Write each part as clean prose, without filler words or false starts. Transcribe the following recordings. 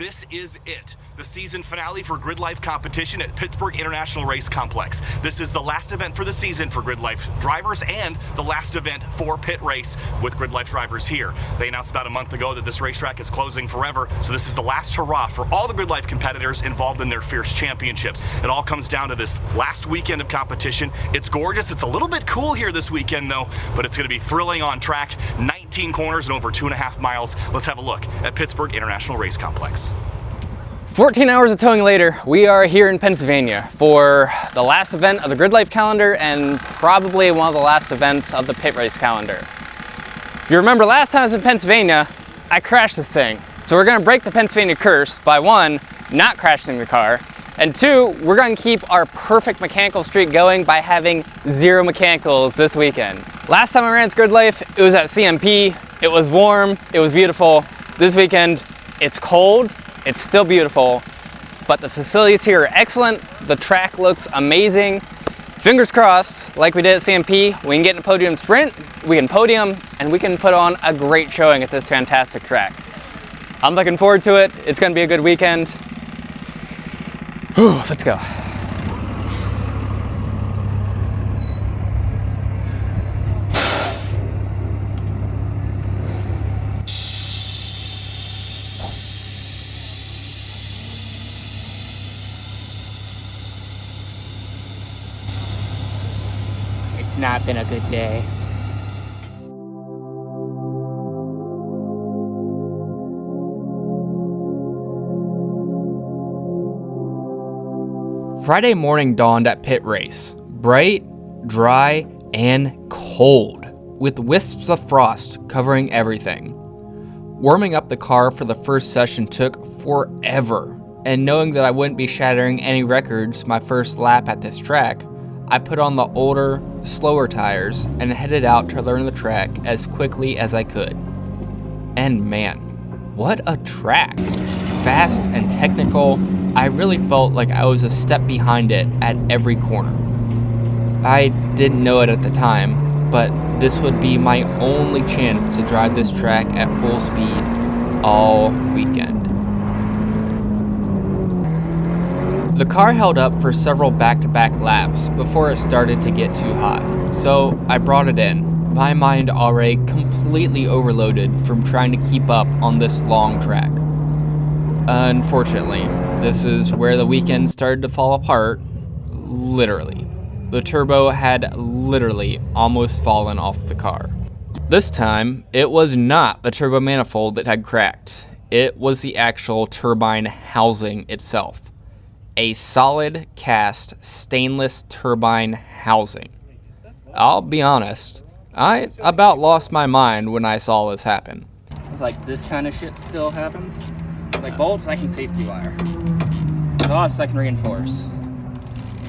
This is it, the season finale for Gridlife competition at Pittsburgh International Race Complex. This is the last event for the season for Gridlife drivers and the last event for PittRace with Gridlife drivers here. They announced about a month ago that this racetrack is closing forever, so this is the last hurrah for all the Gridlife competitors involved in their fierce championships. It all comes down to this last weekend of competition. It's gorgeous. It's a little bit cool here this weekend though, but it's going to be thrilling on track. 19 corners and over 2.5 miles. Let's have a look at Pittsburgh International Race Complex. 14 hours of towing later, we are here in Pennsylvania for the last event of the Gridlife calendar and probably one of the last events of the PittRace calendar. If you remember last time I was in Pennsylvania, I crashed this thing. So we're gonna break the Pennsylvania curse by one, not crashing the car, and two, we're gonna keep our perfect mechanical streak going by having 0 mechanicals this weekend. Last time I ran Gridlife, it was at CMP, it was warm, it was beautiful. This weekend, it's cold, it's still beautiful, but the facilities here are excellent. The track looks amazing. Fingers crossed, like we did at CMP, we can get in a podium sprint, we can podium, and we can put on a great showing at this fantastic track. I'm looking forward to it. It's gonna be a good weekend. Whew, let's go. It's not been a good day. Friday morning dawned at PittRace, bright, dry, and cold, with wisps of frost covering everything. Warming up the car for the first session took forever, and knowing that I wouldn't be shattering any records my first lap at this track, I put on the older, slower tires and headed out to learn the track as quickly as I could. And man, what a track! Fast and technical, I really felt like I was a step behind it at every corner. I didn't know it at the time, but this would be my only chance to drive this track at full speed all weekend. The car held up for several back-to-back laps before it started to get too hot, so I brought it in, my mind already completely overloaded from trying to keep up on this long track. Unfortunately, this is where the weekend started to fall apart, literally. The turbo had literally almost fallen off the car. This time, it was not the turbo manifold that had cracked. It was the actual turbine housing itself. A solid cast stainless turbine housing. I'll be honest, I about lost my mind when I saw this happen. Like this kind of shit still happens. It's like bolts, I can safety wire. Exhaust, I can reinforce.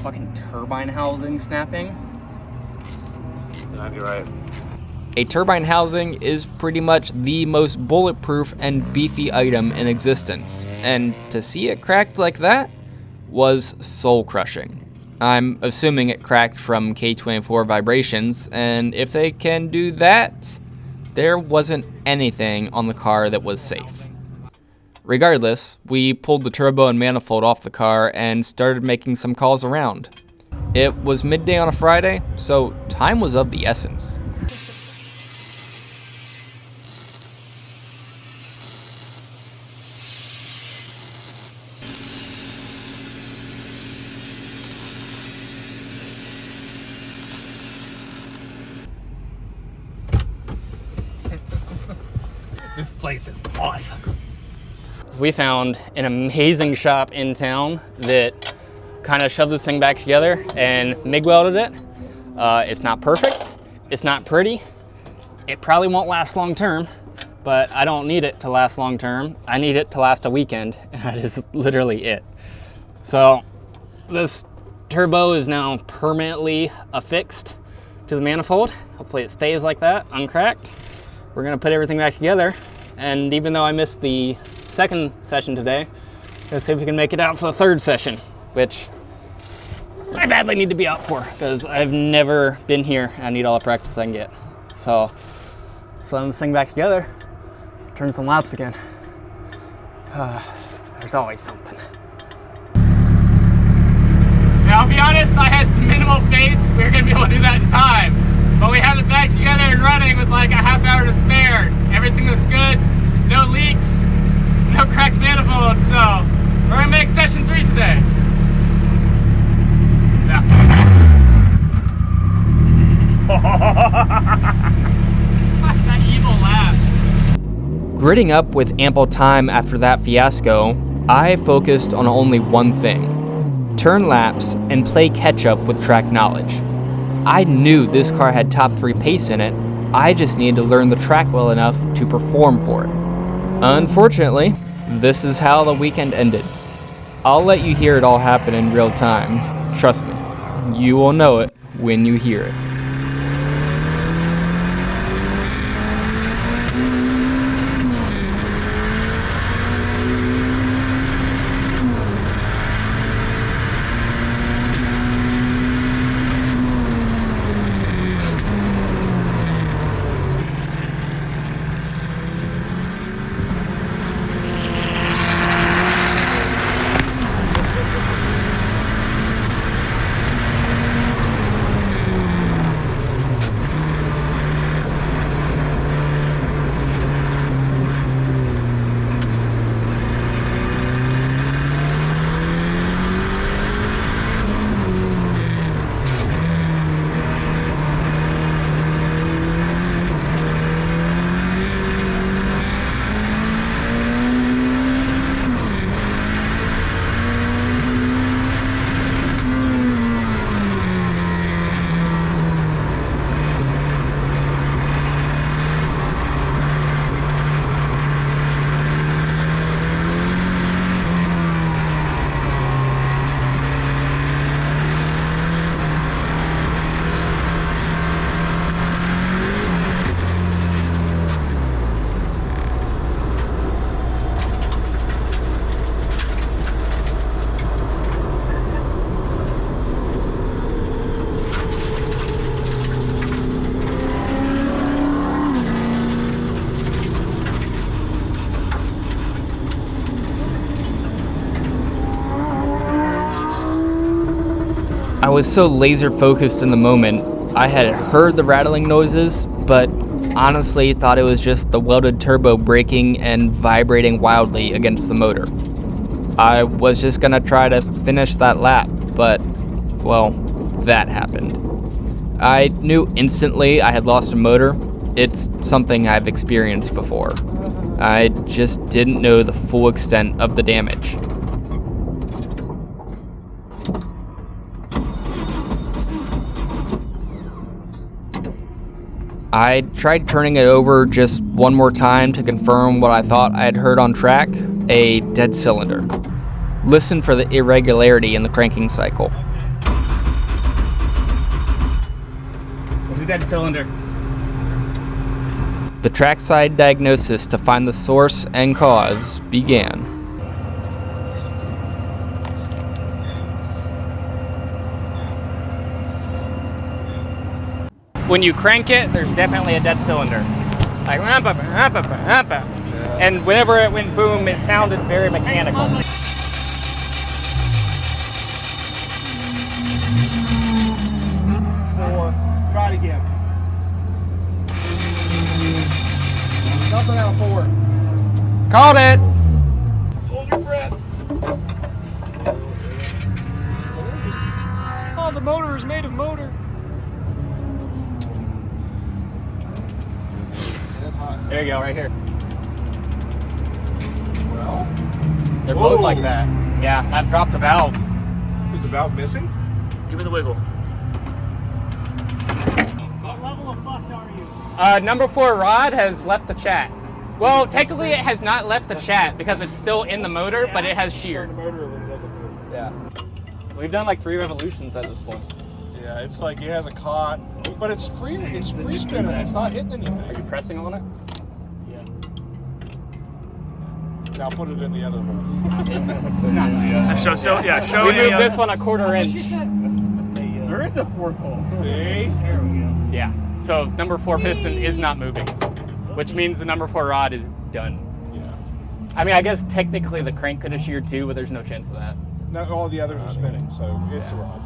Fucking turbine housing snapping. I'd be right. A turbine housing is pretty much the most bulletproof and beefy item in existence, and to see it cracked like that was soul-crushing. I'm assuming it cracked from K24 vibrations, and if they can do that, there wasn't anything on the car that was safe. Regardless, we pulled the turbo and manifold off the car and started making some calls around. It was midday on a Friday, so time was of the essence. This place is awesome. So we found an amazing shop in town that kind of shoved this thing back together and MIG welded it. It's not perfect, it's not pretty, it probably won't last long term, but I don't need it to last long term. I need it to last a weekend, and that is literally it. So this turbo is now permanently affixed to the manifold. Hopefully it stays like that, uncracked. We're gonna put everything back together, and even though I missed the second session today, let's see if we can make it out for the third session, which I badly need to be out for because I've never been here and I need all the practice I can get. So let's let this thing back together, turn some laps again. There's always something. Now, I'll be honest, I had minimal faith we were going to be able to do that in time. But we have it back together and running with like a half hour to spare. Everything looks good. No leaks. No cracked manifold. So, we're going to make session 3 today. Yeah. That evil laugh. Gritting up with ample time after that fiasco, I focused on only one thing: turn laps and play catch up with track knowledge. I knew this car had top 3 pace in it, I just needed to learn the track well enough to perform for it. Unfortunately, this is how the weekend ended. I'll let you hear it all happen in real time. Trust me, you will know it when you hear it. I was so laser focused in the moment, I had heard the rattling noises, but honestly thought it was just the welded turbo braking and vibrating wildly against the motor. I was just gonna try to finish that lap, but, well, that happened. I knew instantly I had lost a motor. It's something I've experienced before. I just didn't know the full extent of the damage. I tried turning it over just one more time to confirm what I thought I had heard on track: a dead cylinder. Listen for the irregularity in the cranking cycle. What's a dead cylinder? The trackside diagnosis to find the source and cause began. When you crank it, there's definitely a dead cylinder. Like, and whenever it went boom, it sounded very mechanical. Try it again. Nothing out of 4. Called it! Hold your breath. Oh, the motor is made of motor. That's hot. There you go, right here. Well, They're whoa. both like that. Yeah, I've dropped the valve. Is the valve missing? Give me the wiggle. What level of fucked are you? Number 4 rod has left the chat. Well, technically it has not left the chat because it's still in the motor, but it has sheared. The motor when it doesn't move. Yeah. We've done like 3 revolutions at this point. Yeah, it's like it hasn't caught, but it's free spinning. It's not hitting Are anything. you pressing on it? Now put it in the other hole. It's not. Show We moved this one a 1/4 inch. There is a 4th hole. See? There we go. Yeah. So number 4 piston is not moving, which means the number 4 rod is done. Yeah. I mean, I guess technically the crank could have sheared too, but there's no chance of that. No, all the others are spinning, so it's a rod.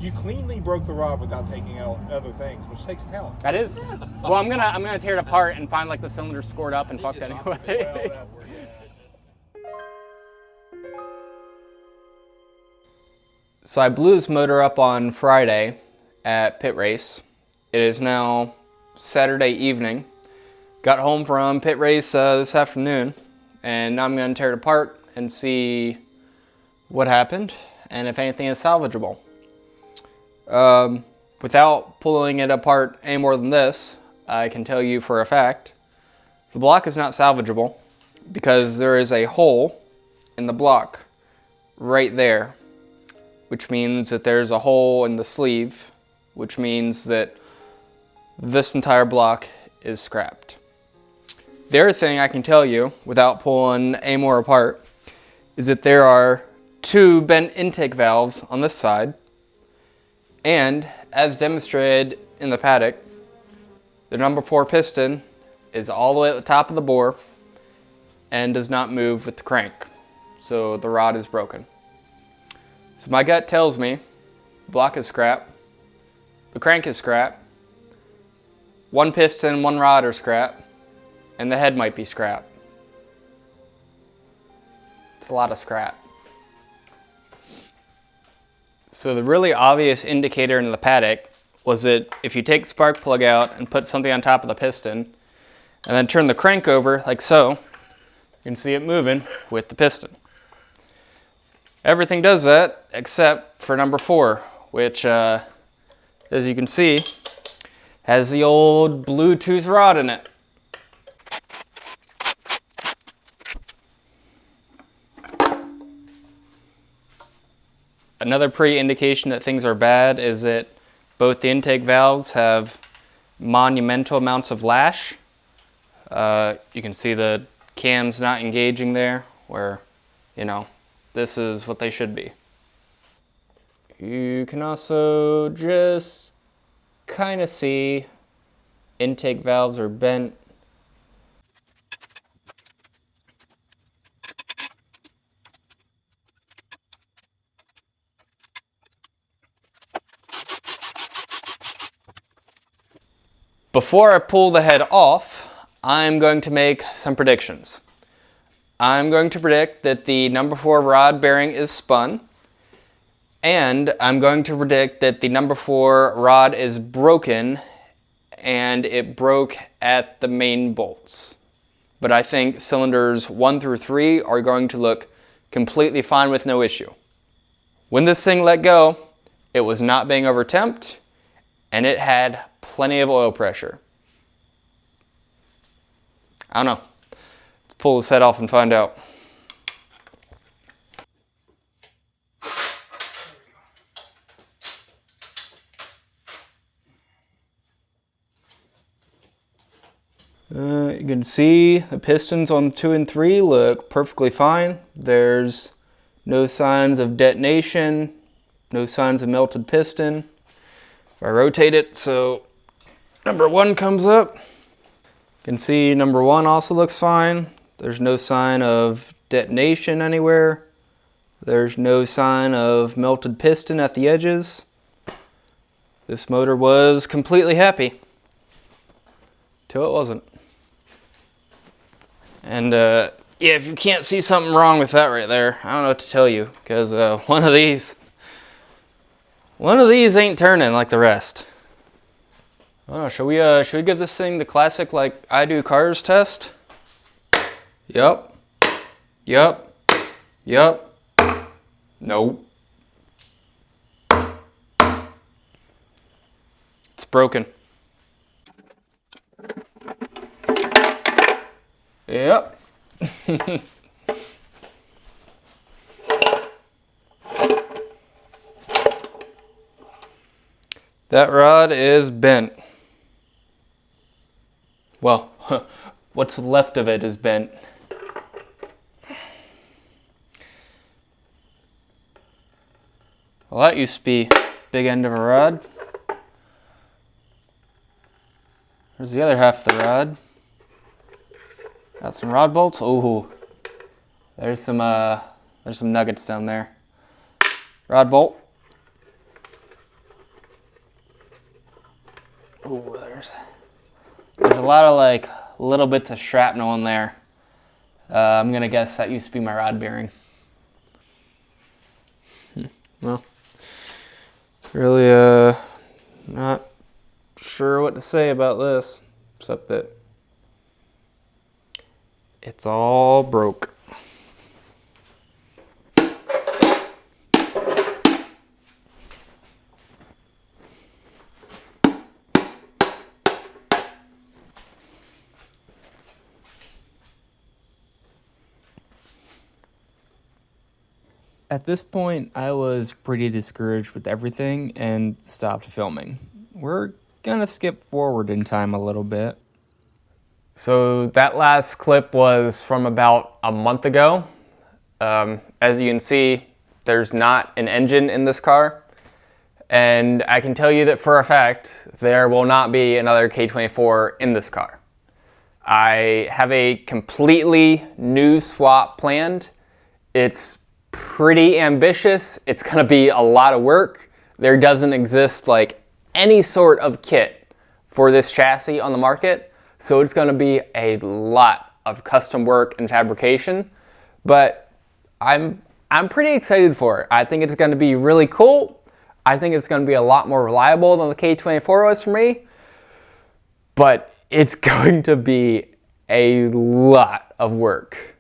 You cleanly broke the rod without taking out other things, which takes talent. That is. Well, I'm gonna tear it apart and find like the cylinder scored up and fucked anyway. So I blew this motor up on Friday at PittRace. It is now Saturday evening. Got home from PittRace this afternoon, and now I'm going to tear it apart and see what happened and if anything is salvageable. Without pulling it apart any more than this, I can tell you for a fact the block is not salvageable because there is a hole in the block right there, which means that there's a hole in the sleeve, which means that this entire block is scrapped. The other thing I can tell you, without pulling any more apart, is that there are 2 bent intake valves on this side, and as demonstrated in the Paddock, the number 4 piston is all the way at the top of the bore and does not move with the crank, so the rod is broken. So my gut tells me the block is scrap, the crank is scrap, 1 piston, 1 rod are scrap, and the head might be scrap. It's a lot of scrap. So the really obvious indicator in the Paddock was that if you take the spark plug out and put something on top of the piston, and then turn the crank over like so, you can see it moving with the piston. Everything does that except for number 4, which, as you can see, has the old Bluetooth rod in it. Another pre-indication that things are bad is that both the intake valves have monumental amounts of lash. You can see the cams not engaging there, where, you know, this is what they should be. You can also just kind of see intake valves are bent. Before I pull the head off, I'm going to make some predictions. I'm going to predict that the number 4 rod bearing is spun, and I'm going to predict that the number 4 rod is broken and it broke at the main bolts. But I think cylinders 1 through 3 are going to look completely fine with no issue. When this thing let go, it was not being over-temped, and it had plenty of oil pressure. I don't know. Let's pull this head off and find out. You can see the pistons on 2 and 3 look perfectly fine. There's no signs of detonation, no signs of melted piston. If I rotate it so number 1 comes up, you can see number 1 also looks fine. There's no sign of detonation anywhere. There's no sign of melted piston at the edges. This motor was completely happy till it wasn't. And yeah, if you can't see something wrong with that right there, I don't know what to tell you, because one of these ain't turning like the rest. I don't know, should we give this thing the classic like I do cars test? Yup. Yup. Yup. Nope. It's broken. Yep. That rod is bent. Well, what's left of it is bent. Well, that used to be big end of a rod. There's the other half of the rod. Got some rod bolts. Oh, There's some nuggets down there. Rod bolt. Ooh, there's a lot of like little bits of shrapnel in there. I'm gonna guess that used to be my rod bearing. Well, really not sure what to say about this, except that it's all broke. At this point, I was pretty discouraged with everything and stopped filming. We're gonna skip forward in time a little bit. So that last clip was from about a month ago. As you can see, there's not an engine in this car. And I can tell you that for a fact, there will not be another K24 in this car. I have a completely new swap planned. It's pretty ambitious. It's gonna be a lot of work. There doesn't exist like any sort of kit for this chassis on the market, so it's gonna be a lot of custom work and fabrication, but I'm pretty excited for it. I think it's gonna be really cool. I think it's gonna be a lot more reliable than the K24 was for me, but it's going to be a lot of work.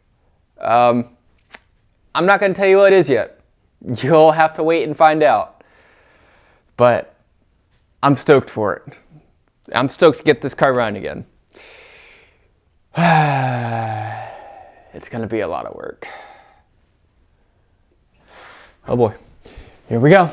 I'm not going to tell you what it is yet. You'll have to wait and find out. But I'm stoked for it. I'm stoked to get this car running again. It's going to be a lot of work. Oh boy. Here we go.